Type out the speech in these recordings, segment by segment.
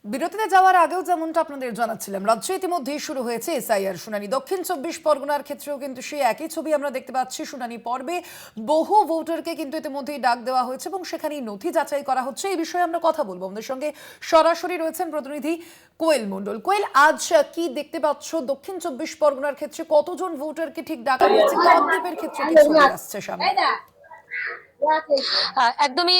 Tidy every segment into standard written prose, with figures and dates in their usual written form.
বিরতিতে যাওয়ার আগেও যেমনটা আপনাদের জানাচ্ছিলাম, রাজ্যে ইতিমধ্যেই শুরু হয়েছে এসআইআর শুনানি। দক্ষিণ 24 পরগনার ক্ষেত্রেও কিন্তু সেই একই ছবি আমরা দেখতে পাচ্ছি। শুনানি পর্বে বহু ভোটারকে কিন্তু ইতিমধ্যেই ডাক দেওয়া হয়েছে এবং সেখানেই নথি যাচাই করা হচ্ছে। এই বিষয়ে আমরা কথা বলবো। আমাদের সঙ্গে সরাসরি রয়েছেন প্রতিনিধি কোয়েল মণ্ডল। কোয়েল, আজ কি দেখতে পাচ্ছ দক্ষিণ 24 পরগনার ক্ষেত্রে? কতজন ভোটারকে ঠিক ডাকা হয়েছে? কাকদ্বীপের ক্ষেত্রে কি ছবি আসছে সামনে? একদমই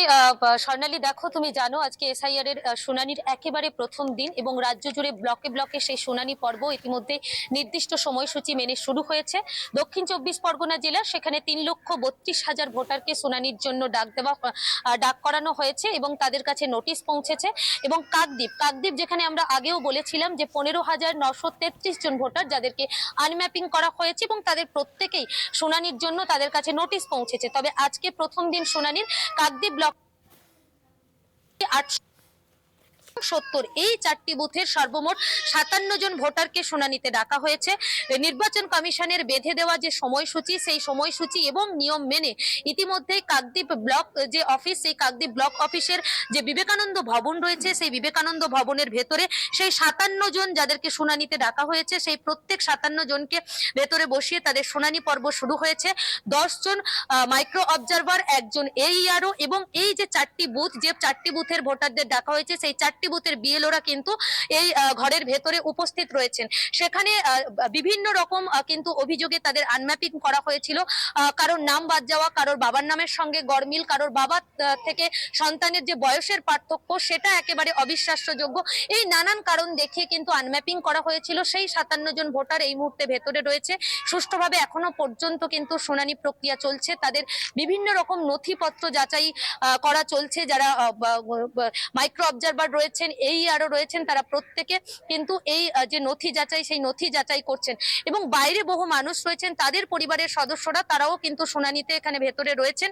স্বর্ণালী, দেখো তুমি জানো আজকে এসআইআর এর শুনানির একেবারে প্রথম দিন এবং রাজ্য জুড়ে ব্লকে ব্লকে সেই শুনানি পর্ব ইতিমধ্যে নির্দিষ্ট সময়সূচি মেনে শুরু হয়েছে। দক্ষিণ 24 পরগনা জেলা, সেখানে 3,32,000 ভোটারকে শুনানির জন্য ডাক করানো হয়েছে এবং তাদের কাছে নোটিশ পৌঁছেছে। এবং কাকদ্বীপ যেখানে আমরা আগেও বলেছিলাম যে 15,933 জন ভোটার যাদেরকে আনম্যাপিং করা হয়েছে এবং তাদের প্রত্যেকেই শুনানির জন্য তাদের কাছে নোটিশ পৌঁছেছে। তবে আজকে প্রথম দিন শুনানির কাকদ্বীপ ব্লক 870 এই 4টি বুথের সর্বমোট 57 জন ভোটারকে শুনানিতে ডাকা হয়েছে। নির্বাচন কমিশনের বেঁধে দেওয়া যে সময়সূচি, সেই সময়সূচি এবং নিয়ম মেনে ইতিমধ্যে কাকদ্বীপ ব্লক যে অফিস, সেই কাকদ্বীপ ব্লক অফিসের যে বিবেকানন্দ ভবন রয়েছে, সেই বিবেকানন্দ ভবনের ভেতরে সেই 57 জন যাদেরকে শুনানিতে ডাকা হয়েছে, সেই প্রত্যেক 57 জনকে ভেতরে বসিয়ে তাদের শুনানি পর্ব শুরু হয়েছে। 10 জন মাইক্রো অবজারভার, একজন এইআরও এবং এই যে 4টি বুথ, যে 4টি বুথের ভোটারদের ডাকা হয়েছে, সেই 4টি বুথের বিএলওরা কিন্তু এই ঘরের ভেতরে উপস্থিত রয়েছেন। সেখানে বিভিন্ন রকম কিন্তু অভিযোগে তাদের আনম্যাপিং করা হয়েছিল। কারোর নাম বাদ যাওয়া, কারোর বাবার নামের সঙ্গে গড়মিল, কারোর বাবা থেকে সন্তানের যে বয়সের পার্থক্য সেটা একেবারে অবিশ্বাস্যযোগ্য। এই নানান কারণ দেখিয়ে কিন্তু আনম্যাপিং করা হয়েছিল। সেই 57 জন ভোটার এই মুহূর্তে ভেতরে রয়েছে। সুষ্ঠুভাবে এখনো পর্যন্ত কিন্তু শুনানি প্রক্রিয়া চলছে। তাদের বিভিন্ন রকম নথিপত্র যাচাই করা চলছে। যারা মাইক্রো অবজারভার রয়েছেন, এই আরো রয়েছেন, তারা প্রত্যেকে কিন্তু এই যে নথি যাচাই, সেই নথি যাচাই করছেন। এবং বাইরে বহু মানুষ রয়েছেন, তাদের পরিবারের সদস্যরা, তারাও কিন্তু শুনানিতে এখানে ভেতরে রয়েছেন।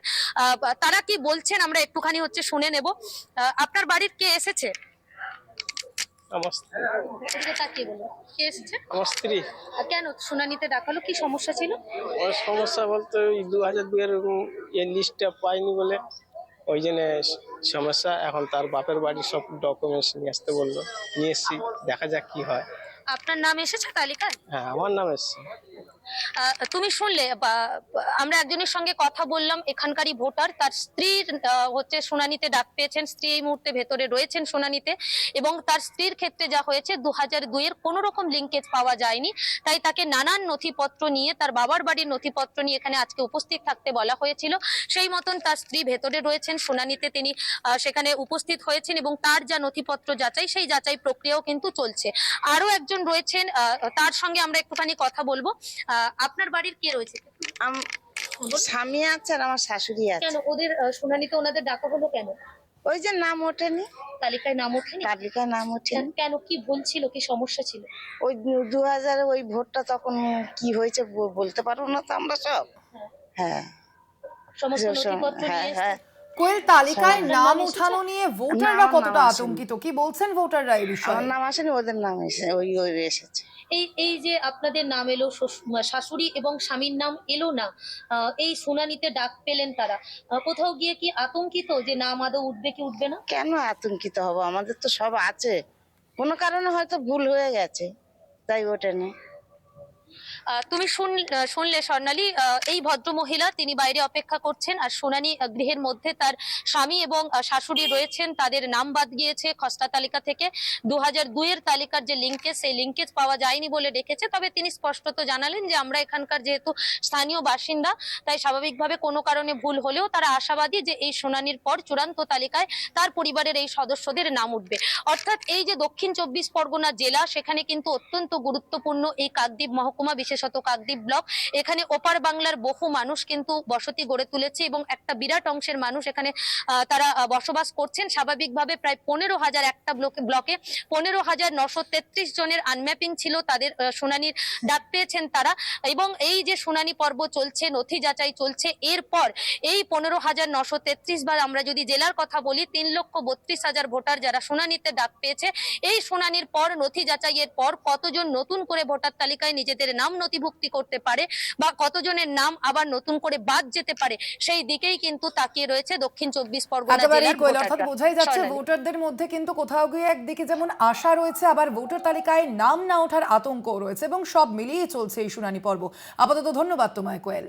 তারা কি বলছেন আমরা একটুখানি শুনে নেব। আপনার বাড়ির কে এসেছে? আমার এদিকে তাকিয়ে বলুন, কে এসেছে? আমার স্ত্রী। কেন শুনানিতে ডাকালো? কি সমস্যা ছিল? ওর সমস্যা বলতে ওই 2002-এর এর লিস্টটা পাইনি বলে ওই জন্য সমস্যা। এখন তার বাপের বাড়ির সব ডকুমেন্টস নিয়ে আসতে বললো, নিয়ে এসছি, দেখা যাক কি হয়। আপনার নাম এসেছে তালিকায়? হ্যাঁ, আমার নাম এসছে। তুমি শুনলে আমরা একজনের সঙ্গে কথা বললাম, এখানকারই ভোটার, তার স্ত্রীর শুনানিতে ডাক পেয়েছেন। স্ত্রী এই মুহূর্তে ভেতরে রয়েছেন শুনানিতে এবং তার স্ত্রীর ক্ষেত্রে যা হয়েছে 2002-এর কোনো রকম লিঙ্কেজ পাওয়া যায়নি। তাই তাকে নানান নথিপত্র নিয়ে, তার বাবার বাড়ির নথিপত্র নিয়ে এখানে আজকে উপস্থিত থাকতে বলা হয়েছিল। সেই মতন তার স্ত্রী ভেতরে রয়েছেন শুনানিতে, তিনি সেখানে উপস্থিত হয়েছেন এবং তার যা নথিপত্র যাচাই, সেই যাচাই প্রক্রিয়াও কিন্তু চলছে। আরো একজন রয়েছেন, তার সঙ্গে আমরা একটুখানি কথা বলবো। আপনার বাড়ির কে রয়েছে? স্বামী আছে আর আমার শাশুড়ি আছে। কেন ওদের শুনানিতে ওনাদের ডাকা হলো কেন? ওই যে নাম ওঠেনি, তালিকায় নাম ওঠেনি? তালিকায় নাম ওঠেনি। কেন, কি ভুল ছিল, কি সমস্যা ছিল? ওই 2000 ওই ভোটটা তখন কি হয়েছে বলতে পারবো না তো আমরা সব। হ্যাঁ, সমস্ত নথিপত্র হ্যাঁ, নিয়ে হ্যাঁ। কোয়েল, তালিকায় আপনার নাম নাম এসেছে? ওঠানো নিয়ে ভোটাররা নাম কতটা আসেনি। আতঙ্কিত? কি বলছেন ভোটাররা এই আমার বিষয়ে? নাম আসেনি, ওদের নাম এসে ওই এসেছে। এই যে আপনাদের নাম এলো, শাশুড়ি এবং স্বামীর নাম এলো না, এই শুনানিতে ডাক পেলেন তারা, কোথাও গিয়ে কি আতঙ্কিত যে নাম আদৌ উঠবে কি উঠবে না? কেন আতঙ্কিত হব, আমাদের তো সব আছে। কোনো কারণে হয়তো ভুল হয়ে গেছে, তাই ওঠেনি। তুমি শুনলে স্বর্ণালী, এই ভদ্র মহিলা তিনি বাইরে অপেক্ষা করছেন আর শুনানি গৃহের মধ্যে তার স্বামী এবং শাশুড়ি রয়েছেন। তাদের নাম বাদ গিয়েছে খসড়া তালিকা থেকে। 2002-এর তালিকার যে লিঙ্কেজ, সেই লিঙ্কেজ পাওয়া যায়নি বলে রেখেছে। তবে তিনি স্পষ্টত জানালেন যে আমরা এখানকার যেহেতু স্থানীয় বাসিন্দা, তাই স্বাভাবিকভাবে কোনো কারণে ভুল হলেও তারা আশাবাদী যে এই শুনানির পর চূড়ান্ত তালিকায় তার পরিবারের এই সদস্যদের নাম উঠবে। অর্থাৎ এই যে দক্ষিণ 24 পরগনা জেলা, সেখানে কিন্তু অত্যন্ত গুরুত্বপূর্ণ এই কাকদ্বীপ মহকুমা, বিশেষত কাকদ্বীপ ব্লক। এখানে ওপার বাংলার বহু মানুষ কিন্তু বসতি গড়ে তুলেছে এবং একটা বিরাট অংশের মানুষ এখানে তারা বসবাস করছেন। স্বাভাবিকভাবে প্রায় 15,000 একটা ব্লকে 15,933 জনের আনম্যাপিং ছিল, তাদের শুনানির ডাক পেয়েছেন তারা। এবং এই যে শুনানি পর্ব চলছে, নথি যাচাই চলছে, এরপর এই 15,933 বার আমরা যদি জেলার কথা বলি, 3,32,000 ভোটার যারা শুনানিতে ডাক পেয়েছে, এই শুনানির পর, নথি যাচাইয়ের পর কতজন নতুন করে ভোটার তালিকায় নিজেদের নাম নথিভুক্তি করতে পারে বা কতজনের নাম আবার নতুন করে বাদ যেতে পারে, সেই দিকেই কিন্তু তাকিয়ে রয়েছে দক্ষিণ 24 পরগনা একেবারেই জেলার কোয়েল, অর্থাৎ ভোটাররা। বোঝাই যাচ্ছে স্বর্ণালী। ভোটারদের মধ্যে কিন্তু কোথাও গিয়ে একদিকে যেমন আশা রয়েছে, আবার ভোটার তালিকায় নাম না ওঠার আতঙ্ক রয়েছে, এবং সব মিলিয়ে চলছে এই শুনানি পর্ব। আপাতত ধন্যবাদ তোমায় কোয়েল।